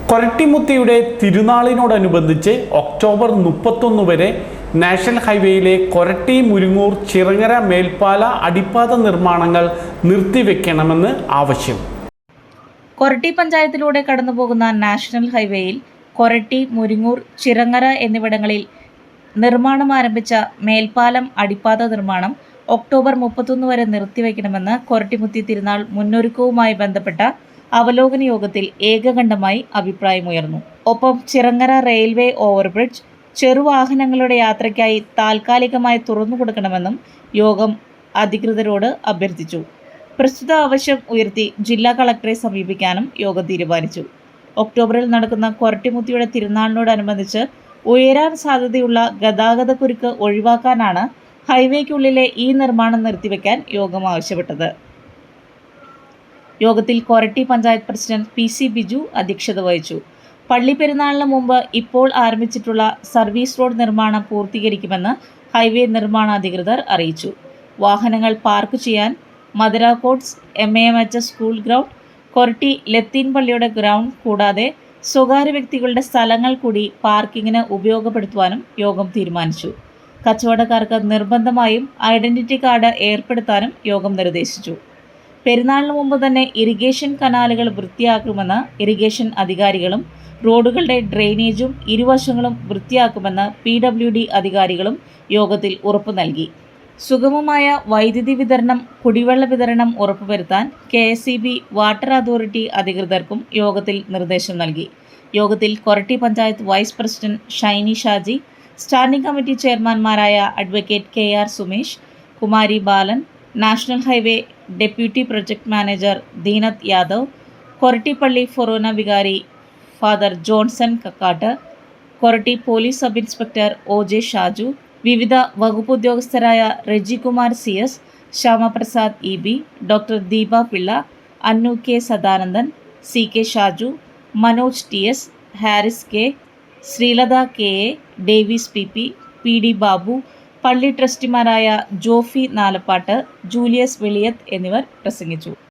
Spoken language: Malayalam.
കൊരട്ടിമുത്തിയുടെ തിരുനാളിനോടനുബന്ധിച്ച് ഒക്ടോബർ 31 വരെ നാഷണൽ ഹൈവേയിലെ കൊരട്ടി മുരിങ്ങൂർ ചിറങ്ങര മേൽപ്പാല അടിപ്പാത നിർമ്മാണങ്ങൾ നിർത്തിവെക്കണമെന്ന് ആവശ്യം. കൊരട്ടി പഞ്ചായത്തിലൂടെ കടന്നുപോകുന്ന നാഷണൽ ഹൈവേയിൽ കൊരട്ടി, മുരിങ്ങൂർ, ചിറങ്ങര എന്നിവിടങ്ങളിൽ നിർമ്മാണം ആരംഭിച്ച മേൽപ്പാലം അടിപ്പാത നിർമ്മാണം ഒക്ടോബർ 31 വരെ നിർത്തിവെക്കണമെന്ന് കൊരട്ടിമുത്തി തിരുനാൾ മുന്നൊരുക്കവുമായി ബന്ധപ്പെട്ട അവലോകന യോഗത്തിൽ ഏകകണ്ഠമായി അഭിപ്രായമുയർന്നു. ഒപ്പം ചിറങ്ങര റെയിൽവേ ഓവർബ്രിഡ്ജ് ചെറുവാഹനങ്ങളുടെ യാത്രയ്ക്കായി താൽക്കാലികമായി തുറന്നുകൊടുക്കണമെന്നും യോഗം അധികൃതരോട് അഭ്യർത്ഥിച്ചു. പ്രസ്തുത ആവശ്യം ഉയർത്തി ജില്ലാ കളക്ടറെ സമീപിക്കാനും യോഗം തീരുമാനിച്ചു. ഒക്ടോബറിൽ നടക്കുന്ന കൊരട്ടിമുത്തിയുടെ തിരുനാളിനോടനുബന്ധിച്ച് ഉയരാൻ സാധ്യതയുള്ള ഗതാഗതക്കുരുക്ക് ഒഴിവാക്കാനാണ് ഹൈവേക്കുള്ളിലെ ഈ നിർമ്മാണം നിർത്തിവെക്കാൻ യോഗം ആവശ്യപ്പെട്ടത്. യോഗത്തിൽ കൊരട്ടി പഞ്ചായത്ത് പ്രസിഡന്റ് PC ബിജു അധ്യക്ഷത വഹിച്ചു. പള്ളിപ്പെരുന്നാളിന് മുമ്പ് ഇപ്പോൾ ആരംഭിച്ചിട്ടുള്ള സർവീസ് റോഡ് നിർമ്മാണം പൂർത്തീകരിക്കുമെന്ന് ഹൈവേ നിർമ്മാണ അധികൃതർ അറിയിച്ചു. വാഹനങ്ങൾ പാർക്ക് ചെയ്യാൻ മദരാക്കോട്സ് MAMHS സ്കൂൾ ഗ്രൗണ്ട്, കൊരട്ടി ലത്തീൻ പള്ളിയുടെ ഗ്രൗണ്ട് കൂടാതെ സ്വകാര്യ വ്യക്തികളുടെ സ്ഥലങ്ങൾ കൂടി പാർക്കിങ്ങിന് ഉപയോഗപ്പെടുത്തുവാനും യോഗം തീരുമാനിച്ചു. കച്ചവടക്കാർക്ക് നിർബന്ധമായും ഐഡന്റിറ്റി കാർഡ് ഏർപ്പെടുത്താനും യോഗം നിർദ്ദേശിച്ചു. പെരുന്നാളിന് മുമ്പ് തന്നെ ഇറിഗേഷൻ കനാലുകൾ വൃത്തിയാക്കുമെന്ന് ഇറിഗേഷൻ അധികാരികളും റോഡുകളുടെ ഡ്രെയിനേജും ഇരുവശങ്ങളും വൃത്തിയാക്കുമെന്ന് PWD അധികാരികളും യോഗത്തിൽ ഉറപ്പു നൽകി. സുഗമമായ വൈദ്യുതി വിതരണം, കുടിവെള്ള വിതരണം ഉറപ്പുവരുത്താൻ KSEB, വാട്ടർ അതോറിറ്റി അധികൃതർക്കും യോഗത്തിൽ നിർദ്ദേശം നൽകി. യോഗത്തിൽ Koratty panchayat vice president Shiny Shaji, standing committee ചെയർമാൻമാരായ advocate KR Sumesh, Kumari Balan, national highway deputy project manager Deenath Yadav, Korattypally ഫൊറോന വികാരി father Johnson Kakkatt, Koratty police sub inspector OJ Shaju, വിവിധ വകുപ്പ് ഉദ്യോഗസ്ഥരായ Rejikumar CS, Shyamaprasad EB, doctor Deepa Pillai, Annu K Sadanandan, CK Shaju, Manoj TS, Haris K, Sreelatha KA, Davis PP, PD Babu, പള്ളി ട്രസ്റ്റിമാരായ ജോഫി നാലപ്പാട്ട്, ജൂലിയസ് വെളിയത്ത് എന്നിവർ പ്രസംഗിച്ചു.